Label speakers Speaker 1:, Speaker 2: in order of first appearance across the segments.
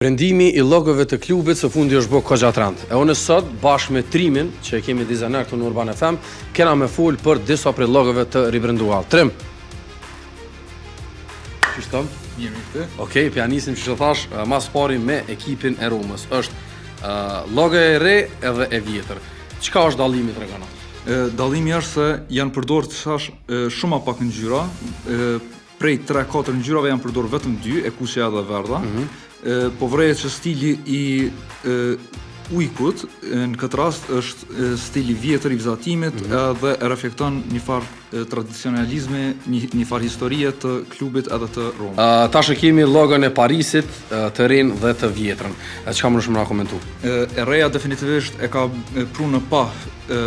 Speaker 1: Brendimi I logove të klubit së fundi është bërë Kogjatrand. E unë sot, bashkë me Trimin, që e kemi dizajner këtu në Urban FM, kena me full për disa prej logove të ribrenduar. Trim! Qështë tëm?
Speaker 2: Mirë të.
Speaker 1: Okej, pianisim që thash, mas pari me ekipin e Rumës. Është logo e re edhe e vjetër. Qka është dallimi të regana?
Speaker 2: Dallimi është se janë përdorë të shash shumë pak ngjyra. Prej 3-4 ngjyrave janë përdorë vetëm 2, e kuqja dhe verdha. Po vrejet që stili I ujkut në këtë rast është stili vjetër I vizatimit dhe e reflekton një farë tradicionalizmi, një farë historie të klubit edhe të Romës.
Speaker 1: Tash e kemi logon e Parisit, të rinë dhe të vjetrën. Çka më shumë na komentu?
Speaker 2: E reja definitivisht e ka pru në pa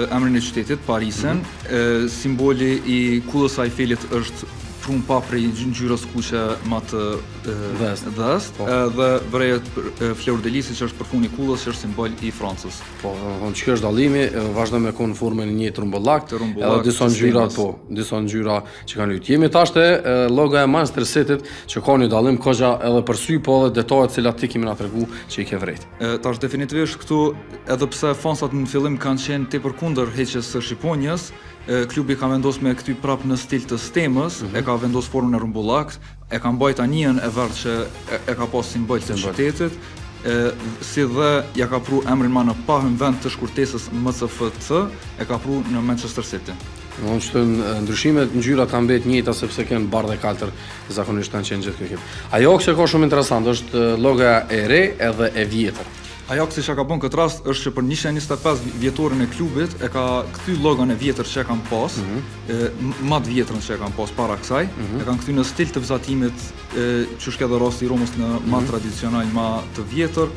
Speaker 2: emrin e qytetit, Parisen. Simboli I kullës Eifelit është prun pa prej ngjyrës kuqe ma të dhest, dhe vrejet fleur de lisi që është përfuni kullës që është simbol I Francës.
Speaker 1: Po, që është dallimi, vazhdo me konë formën një trumbullak, edhe disa ngjyra disa ngjyra që kanë lyt. Jemi tashte loga e Manchester Cityt që ka një dallim kogja edhe për sy, po edhe detajet cilat ti kemi na tregu që I ke vrejt.
Speaker 2: Tash definitivisht këtu, edhe pse fansat në fillim kanë qenë tepër kundër heqjes së shqiponjës, klubi ka vendos me këty prap në stil të stemës, e ka vendos formën e rumbullakt, e ka mbajt anijën e verdh që e ka pas simbol të qytetit, si dhe ja ka pru emrin ma në pahën vend të shkurtesës MCFC, e ka pru në Manchester City.
Speaker 1: Në që ndryshimet ngjyrat kanë mbet njëjta sepse kanë bardhë e kaltër zakonisht kanë qenë gjithë kjo ekip. Ajo që ka shumë interesant është loga e re edhe e vjetër.
Speaker 2: Ajaxi që ka bën këtë rast është që për 125 vjetorin e klubit e ka kthy logon e vjetër që e kanë pas, ma të vjetrën që e kanë pas para kësaj, e kanë kthy në stil të vizatimit që është edhe rasti I Romës në ma tradicional, ma të vjetër,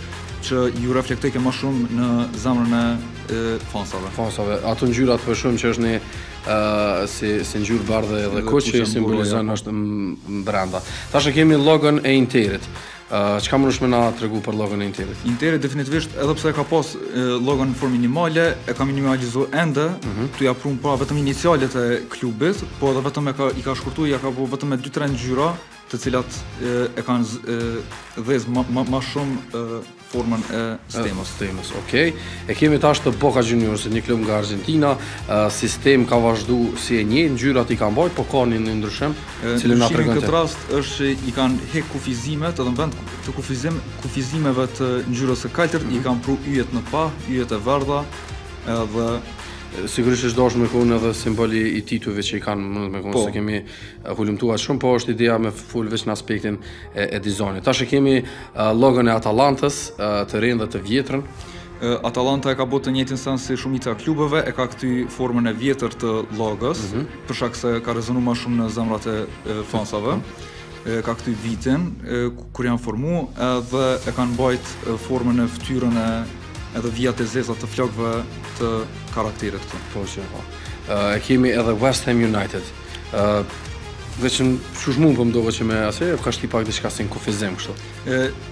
Speaker 2: që ju reflektoj ma shumë në zemrën e fansave.
Speaker 1: Ato ngjyrat për shumë që është një si ngjyrë bardhë edhe kuqe që simbolizon është brenda. Tash e kemi logon e Interit. Çka mundesh më na tregu për logon e Interit?
Speaker 2: Interi definitivisht edhe pse ka pas logon në formë minimale, e ka minimalizuar ende, tu ja prun pa vetëm inicialet e klubit, po edhe vetëm I ka shkurtuar, ja ka bu vetëm me 2-3 ngjyra, të cilat e kanë dhez ma shumë formën e stemës.
Speaker 1: Okej. E kemi tash të Boca Juniors, një klub nga Argentina, sistem ka vazhdu si e njëjtë, ngjyrat I kanë mbajt, po ka një ndryshim, cilin na tregon.
Speaker 2: Në këtë rast është që I kanë hek kufizimet, edhe në vend të kufizimeve të ngjyrës së kaltërt, I kanë pru yjet në pa, yjet e verdha, edhe
Speaker 1: sigurisht është dashur me konë edhe simboli I titujve që I kanë, mund me konë se kemi hulumtuar shumë, po është ideja me full veç në aspektin e dizajnit. Tash e kemi logon e Atalantës, të rinë dhe të vjetrën.
Speaker 2: Atalanta e ka bërë të njëjtin sens si shumica e klubeve, e ka kthy formën e vjetër të logos, për shkak se ka rezonuar më shumë në zemrat e fansave. Ka kthy vitin kur janë formu, edhe e kanë mbajt formën e fytyrën edhe vijat e zeza të flokëve të karakterit këtu.
Speaker 1: Po që po. E kemi edhe West Ham United. Veçën qush mund për mdove që me ase, ka shti pak diçka si në kufizim kështu.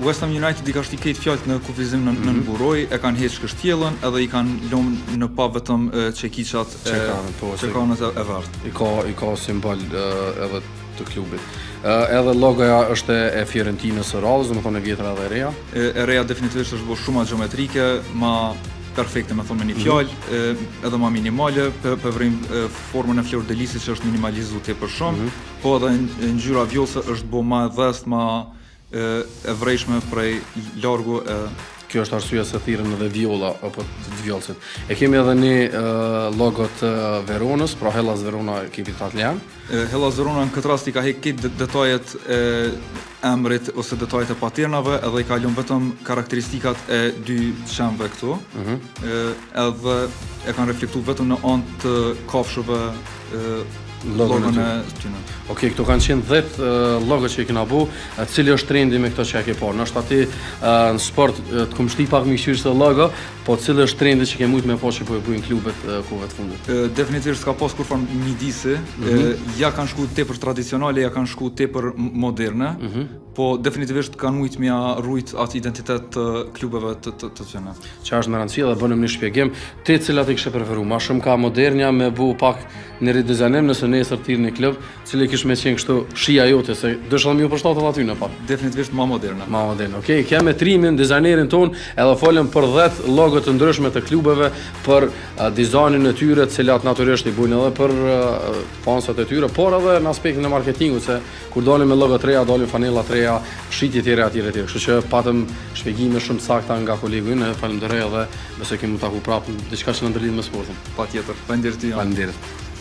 Speaker 2: West Ham United I ka shti kejt fjallët në kufizim në buroj, e kanë heq kështjellën edhe I kanë lëmë në pa vetëm çekiçat çekanët e verdh.
Speaker 1: I ka simbol edhe të klubit. Edhe logoja është e Fiorentinës së radhës, do të thonë e vjetra dhe e reja.
Speaker 2: E reja definitivisht është bërë shumë geometrike, ma perfekte me thonë me një fjalë, edhe ma minimale, përvrim formën e fleur de lisit që është minimalizu tepër shumë, po edhe ngjyra vjollëse është bërë ma e dhest, ma e vrejshme prej largu e.
Speaker 1: Kjo është arsyeja se thirrën edhe violla apo të vjollësit. E kemi edhe një logo të Veronës, pra Hellas Verona ekipi italian.
Speaker 2: Hellas Verona në këtë rast I ka heqë detajet e emrit ose detajet e paternave, edhe I ka lënë vetëm karakteristikat e 2 qenëve këtu. Edhe e kanë reflektuar vetëm në anë të kafshëve logon e tyne.
Speaker 1: Okej, këtu kanë qenë 10 logo që I kena bu, cili është trendi me këto që e ke po. Nështë ati në sport të kom shti pak më këshyrë se logo, po cili është trendi që ke mujtë me po që po e bujnë klubet kuve të fundit?
Speaker 2: Definitivisht s'ka pas kur formë midisi, ja kanë shku tepër tradicionale, ja kanë shku tepër moderne, po definitivisht kanë mujt mja rujt atë identitet të klubeve të tyre.
Speaker 1: Që është me rëndësi dhe bënëm një shpjegim, ti cilat i kështë preferu, ma shumë ka modernja me bu pak një ridizajnim nëse nesër tirë një klub, cili kish me qenë kështu shia jote, se dëshë dhe mju përshtatë aty në pak.
Speaker 2: Definitivisht ma moderne.
Speaker 1: Ma moderne, okej. Keme trimin, dizajnerin ton, edhe folëm për 10 logot të ndryshme të klubeve, për dizajnin e tyre, cilat naturisht i bujnë edhe për fansat e tyre, por edhe në aspektin e marketingu, se kur dalim me logot reja, dalim fanella reja, shitje tjere atjere tjere. Kështu që patëm shpjegime shumë sakta nga kolegu ynë, falenderoj edhe besoj kemi taku prapë diçka që na ndërlidh me sportin.
Speaker 2: Patjetër. Faleminderit ty.
Speaker 1: Faleminderit.